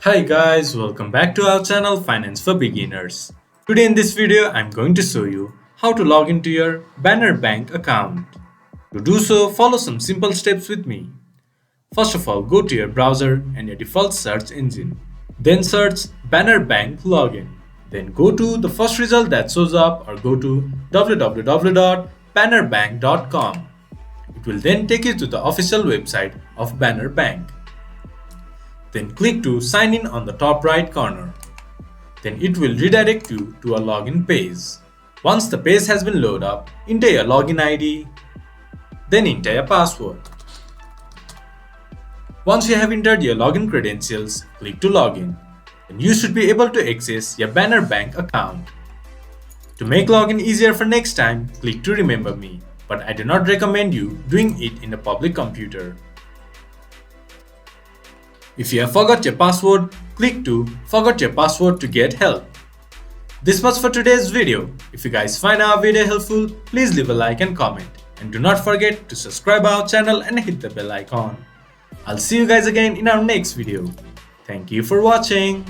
Hi guys, welcome back to our channel Finance for Beginners. Today in this video, I'm going to show you how to log into your Banner Bank account. To do so, follow some simple steps with me. First of all, go to your browser and your default search engine. Then search Banner Bank Login. Then go to the first result that shows up or go to www.bannerbank.com. It will then take you to the official website of Banner Bank. Then click to sign in on the top right corner. Then it will redirect you to a login page. Once the page has been loaded up, enter your login ID, then enter your password. Once you have entered your login credentials, click to login. Then you should be able to access your Banner Bank account. To make login easier for next time, click to remember me, but I do not recommend you doing it in a public computer. If you have forgot your password, click to forgot your password to get help. This much for today's video. If you guys find our video helpful, please leave a like and comment. And do not forget to subscribe our channel and hit the bell icon. I'll see you guys again in our next video. Thank you for watching.